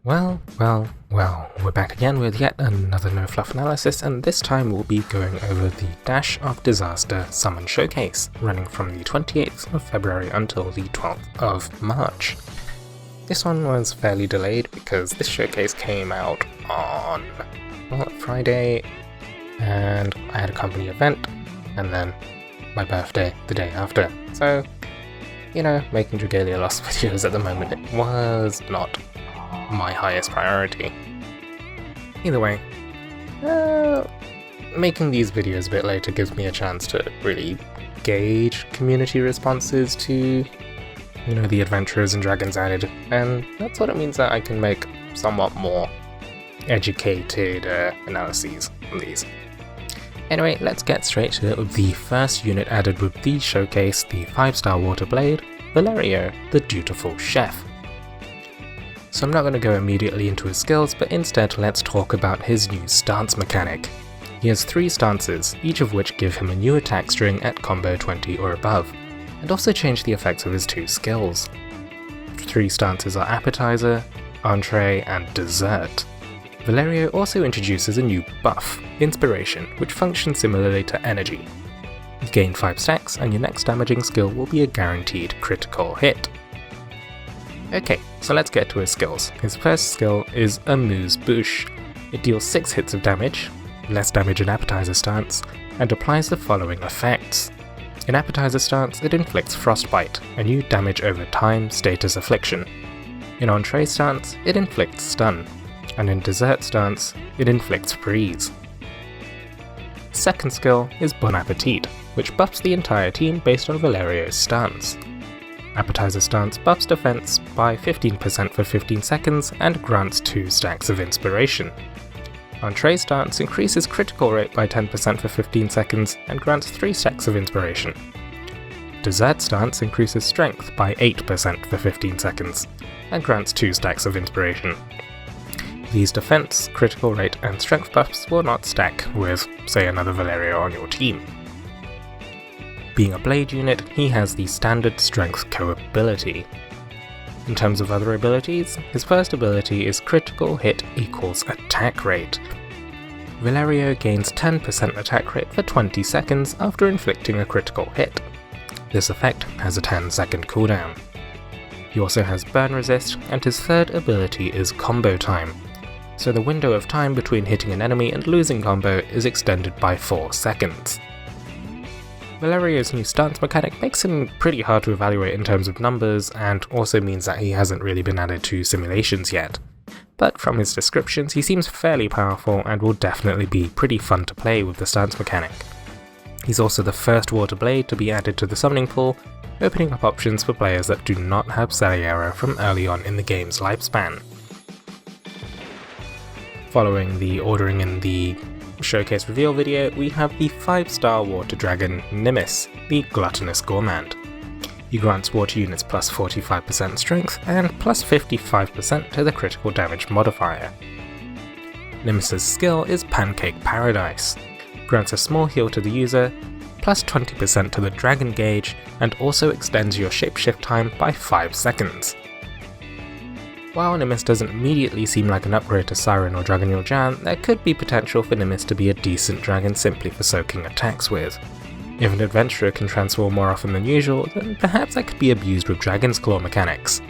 Well, we're back again with yet another No Fluff analysis, and this time we'll be going over the Dash of Disaster Summon Showcase, running from the 28th of February until the 12th of March. This one was fairly delayed because this showcase came out on Friday, and I had a company event, and then my birthday the day after. So, making Dragalia Lost videos at the moment, it was not my highest priority. Either way, making these videos a bit later gives me a chance to really gauge community responses to, the adventurers and dragons added, and that's what it means that I can make somewhat more educated analyses on these. Anyway, let's get straight to it with the first unit added with the showcase, the 5-star water blade, Valerio, the dutiful chef. So I'm not going to go immediately into his skills, but instead let's talk about his new stance mechanic. He has 3 stances, each of which give him a new attack string at combo 20 or above, and also change the effects of his 2 skills. 3 stances are Appetizer, Entree, and Dessert. Valerio also introduces a new buff, Inspiration, which functions similarly to Energy. You gain 5 stacks, and your next damaging skill will be a guaranteed critical hit. Okay, so let's get to his skills. His first skill is Amuse Bouche. It deals 6 hits of damage, less damage in Appetizer stance, and applies the following effects. In Appetizer stance, it inflicts Frostbite, a new damage over time status affliction. In Entree stance, it inflicts Stun, and in Dessert stance, it inflicts Freeze. Second skill is Bon Appetit, which buffs the entire team based on Valerio's stance. Appetizer stance buffs defense by 15% for 15 seconds and grants 2 stacks of inspiration. Entree stance increases critical rate by 10% for 15 seconds and grants 3 stacks of inspiration. Dessert stance increases strength by 8% for 15 seconds and grants 2 stacks of inspiration. These defense, critical rate, and strength buffs will not stack with, say, another Valerio on your team. Being a blade unit, he has the standard strength co-ability. In terms of other abilities, his first ability is critical hit equals attack rate. Valerio gains 10% attack rate for 20 seconds after inflicting a critical hit. This effect has a 10-second cooldown. He also has burn resist, and his third ability is combo time. So the window of time between hitting an enemy and losing combo is extended by 4 seconds. Valerio's new stance mechanic makes him pretty hard to evaluate in terms of numbers, and also means that he hasn't really been added to simulations yet. But from his descriptions, he seems fairly powerful and will definitely be pretty fun to play with the stance mechanic. He's also the first water blade to be added to the summoning pool, opening up options for players that do not have Valerio from early on in the game's lifespan. Following the ordering in the showcase reveal video, we have the 5-star water dragon Nimis, the gluttonous gourmand. He grants water units plus 45% strength and plus 55% to the critical damage modifier. Nimis's skill is Pancake Paradise, grants a small heal to the user, plus 20% to the dragon gauge, and also extends your shapeshift time by 5 seconds. While Nimis doesn't immediately seem like an upgrade to Siren or Dragalia Jan, there could be potential for Nimis to be a decent dragon simply for soaking attacks with. If an adventurer can transform more often than usual, then perhaps that could be abused with Dragon's Claw mechanics.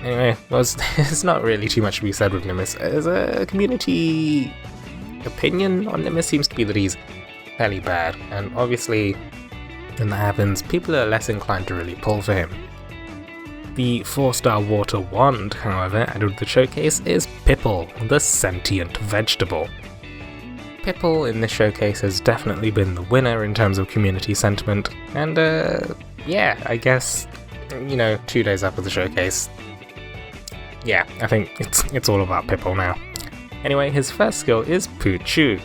Anyway, there's not really too much to be said with Nimis. As a community opinion on Nimis seems to be that he's fairly bad, and obviously when that happens, people are less inclined to really pull for him. The 4-star water wand, however, added with the showcase is Pipple, the sentient vegetable. Pipple in this showcase has definitely been the winner in terms of community sentiment, and I guess, 2 days after the showcase, I think it's all about Pipple now. Anyway, his first skill is Poochu,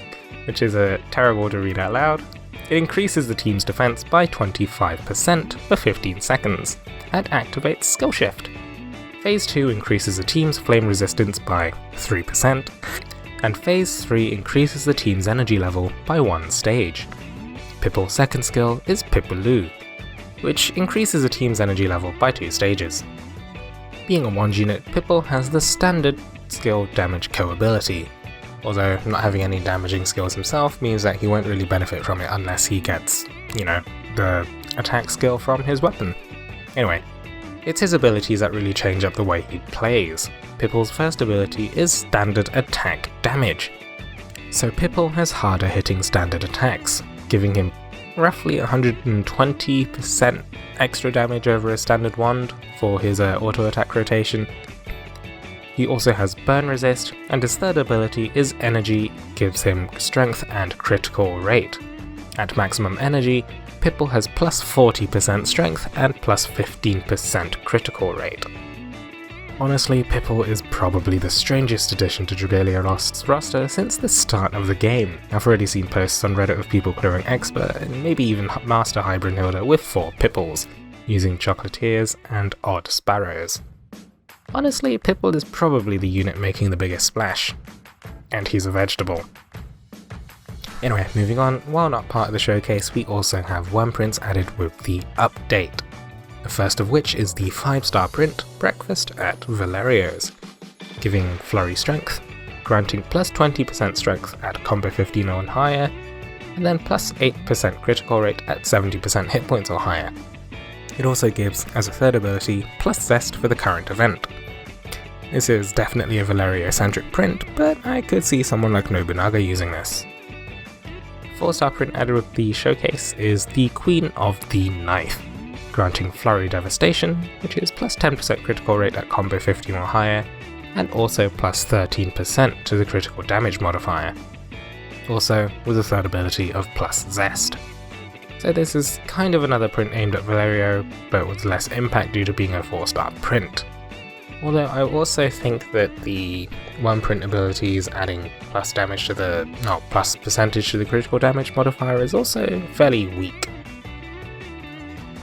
which is terrible to read out loud. It increases the team's defense by 25% for 15 seconds, and activates Skill Shift. Phase 2 increases the team's flame resistance by 3%, and Phase 3 increases the team's energy level by 1 stage. Pipple's second skill is Pipple, which increases a team's energy level by 2 stages. Being a wand unit, Pipple has the standard skill damage co-ability, although not having any damaging skills himself means that he won't really benefit from it unless he gets, the attack skill from his weapon. Anyway, it's his abilities that really change up the way he plays. Pipple's first ability is standard attack damage. So Pipple has harder hitting standard attacks, giving him roughly 120% extra damage over a standard wand for his auto attack rotation. He also has burn resist, and his third ability is energy, gives him strength and critical rate. At maximum energy, Pipple has plus 40% strength and plus 15% critical rate. Honestly, Pipple is probably the strangest addition to Dragalia Lost's roster since the start of the game. I've already seen posts on Reddit of people clearing Expert and maybe even Master High Brunhilde with 4 Pipples, using Chocolatiers and Odd Sparrows. Honestly, Pipple is probably the unit making the biggest splash. And he's a vegetable. Anyway, moving on, while not part of the showcase, we also have Wyrmprints added with the update. The first of which is the 5-star print, Breakfast at Valerio's, giving flurry strength, granting plus 20% strength at combo 15 or higher, and then plus 8% critical rate at 70% hit points or higher. It also gives, as a third ability, plus zest for the current event. This is definitely a Valerio-centric print, but I could see someone like Nobunaga using this. 4-star print added with the showcase is the Queen of the Knife, granting Flurry Devastation, which is plus 10% critical rate at combo 15 or higher, and also plus 13% to the critical damage modifier. Also with a third ability of plus zest. So this is kind of another print aimed at Valerio, but with less impact due to being a 4-star print. Although I also think that the one print abilities adding plus percentage to the critical damage modifier is also fairly weak.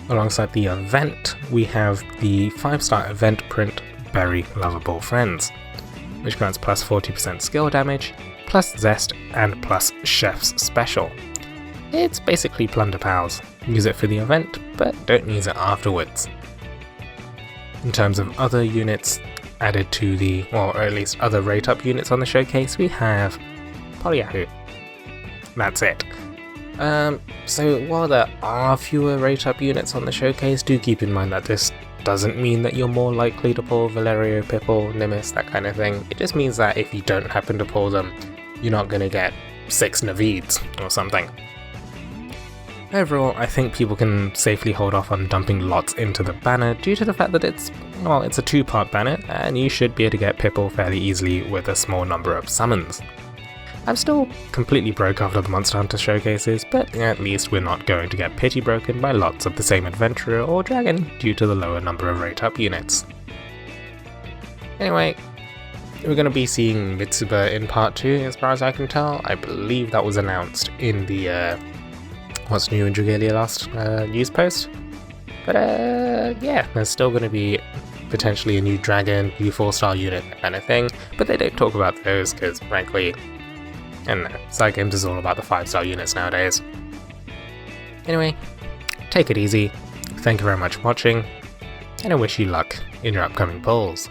Alongside the event, we have the 5-star event print Berry Lovable Friends, which grants plus 40% skill damage, plus zest, and plus Chef's Special. It's basically Plunder Pals. Use it for the event, but don't use it afterwards. In terms of other units added to the, or at least other rate up units on the showcase, we have Polyahu. That's it. So while there are fewer rate up units on the showcase, do keep in mind that this doesn't mean that you're more likely to pull Valerio, Pipple, Nimis, that kind of thing. It just means that if you don't happen to pull them, you're not going to get 6 Navids or something. Overall, I think people can safely hold off on dumping lots into the banner due to the fact that it's a 2-part banner, and you should be able to get Pipple fairly easily with a small number of summons. I'm still completely broke after the Monster Hunter showcases, but at least we're not going to get pity broken by lots of the same adventurer or dragon due to the lower number of rate up units. Anyway, we're going to be seeing Mitsuba in part 2 as far as I can tell. I believe that was announced in the What's New in Dragalia Lost news post. But yeah, there's still going to be potentially a new dragon, new 4-star unit, that kind of thing, but they don't talk about those because frankly, I don't know, side games is all about the 5-star units nowadays. Anyway, take it easy, thank you very much for watching, and I wish you luck in your upcoming pulls.